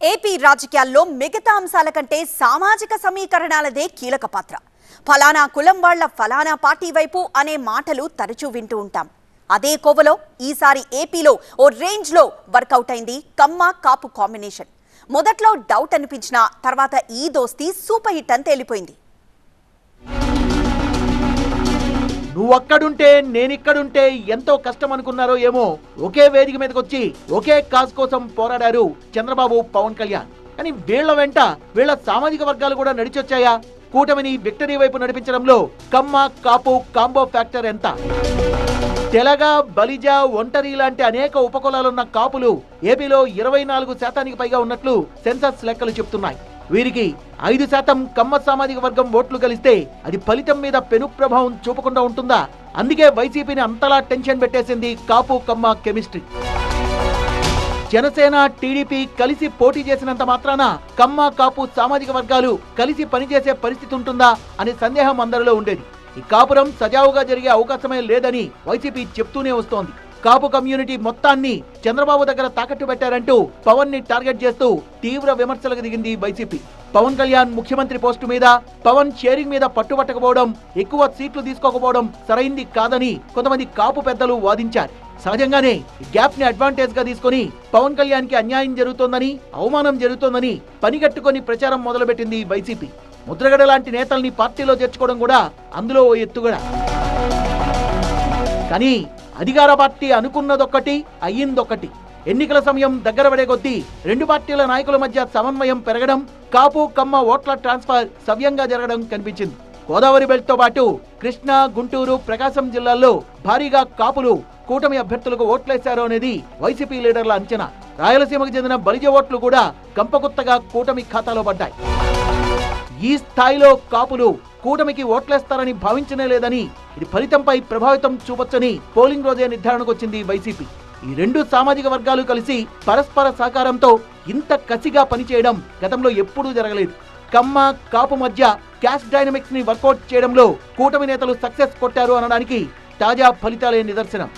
AP రాజకీయాల్లో మిగతా అంశాల కంటే సామాజిక సమీకరణాలదే కీలక పాత్ర. ఫలానా కులం వాళ్ళ ఫలానా పార్టీ వైపు అనే మాటలు తరచూ వింటూ ఉంటాం. అదే కోవలో ఈసారి ఏపీలో ఓ రేంజ్లో వర్కౌట్ అయింది కమ్మ కాపు కాంబినేషన్. మొదట్లో డౌట్ అనిపించిన తర్వాత ఈ దోస్తీ సూపర్ హిట్ అని తేలిపోయింది. నువ్వక్కడుంటే నేనిక్కడుంటే ఎంతో కష్టం అనుకున్నారో ఏమో, ఒకే వేదిక మీదకి వచ్చి ఒకే కాజ్ కోసం పోరాడారు చంద్రబాబు, పవన్ కళ్యాణ్. కానీ వీళ్ల వెంట వీళ్ల సామాజిక వర్గాలు కూడా నడిచొచ్చాయా? కూటమిని విక్టరీ వైపు నడిపించడంలో కమ్మ కాపు కాంబో ఫ్యాక్టర్ ఎంత? తెలగ, బలిజ, ఒంటరి లాంటి అనేక ఉపకులాలున్న కాపులు ఏపీలో 24% పైగా ఉన్నట్లు సెన్సస్ లెక్కలు చెప్తున్నాయి. వీరికి 5% కమ్మ సామాజిక వర్గం ఓట్లు కలిస్తే అది ఫలితం మీద పెను ప్రభావం చూపకుండా ఉంటుందా? అందుకే వైసీపీని అంతలా టెన్షన్ పెట్టేసింది కాపు కమ్మ కెమిస్ట్రీ. జనసేన, టీడీపీ కలిసి పోటీ చేసినంత మాత్రాన కమ్మ కాపు సామాజిక వర్గాలు కలిసి పనిచేసే పరిస్థితి ఉంటుందా అనే సందేహం అందరిలో ఉండేది. ఈ కాపురం సజావుగా జరిగే అవకాశమే లేదని వైసీపీ చెప్తూనే వస్తోంది. కాపు కమ్యూనిటీ మొత్తాన్ని చంద్రబాబు దగ్గర తాకట్టు పెట్టారంటూ పవన్ ని టార్గెట్ చేస్తూ తీవ్ర విమర్శలకు దిగింది వైసీపీ. పవన్ కళ్యాణ్ ముఖ్యమంత్రి పోస్టు మీద, పవన్ షేరింగ్ మీద పట్టుబట్టకపోవడం, ఎక్కువ సీట్లు తీసుకోకపోవడం సరైంది కాదని కొంతమంది కాపు పెద్దలు వాదించారు. సహజంగానే గ్యాప్ ని అడ్వాంటేజ్ గా తీసుకుని పవన్ కళ్యాణ్ కి అన్యాయం జరుగుతోందని, అవమానం జరుగుతోందని పనిగట్టుకొని ప్రచారం మొదలుపెట్టింది వైసీపీ. ముద్రగడ లాంటి నేతల్ని పార్టీలో చేర్చుకోవడం కూడా అందులో ఓ ఎత్తుగడ. కానీ అధికార పార్టీ అనుకున్నదొక్కటి, అయ్యిందొక్కటి. ఎన్నికల సమయం దగ్గర పడే కొద్దీ రెండు పార్టీల నాయకుల మధ్య సమన్వయం పెరగడం, కాపు కమ్మ ఓట్ల ట్రాన్స్ఫర్ సవ్యంగా జరగడం కనిపించింది. గోదావరి బెల్ట్ తో పాటు కృష్ణా, గుంటూరు, ప్రకాశం జిల్లాల్లో భారీగా కాపులు కూటమి అభ్యర్థులకు ఓట్లేశారు అనేది వైసీపీ లీడర్ల అంచనా. రాయలసీమకు చెందిన బలిజ ఓట్లు కూడా గంపగుత్తగా కూటమి ఖాతాలో పడ్డాయి. ఈ స్థాయిలో కాపులు కూటమికి ఓట్లేస్తారని భావించనే లేదని, ఇది ఫలితంపై ప్రభావితం చూపొచ్చని పోలింగ్ రోజే నిర్ధారణకు వచ్చింది వైసీపీ. ఈ రెండు సామాజిక వర్గాలు కలిసి పరస్పర సహకారంతో ఇంత కసిగా పనిచేయడం గతంలో ఎప్పుడూ జరగలేదు. కమ్మ కాపు మధ్య క్యాస్ట్ డైనమిక్స్ ని వర్కౌట్ చేయడంలో కూటమి నేతలు సక్సెస్ కొట్టారు అనడానికి తాజా ఫలితాలే నిదర్శనం.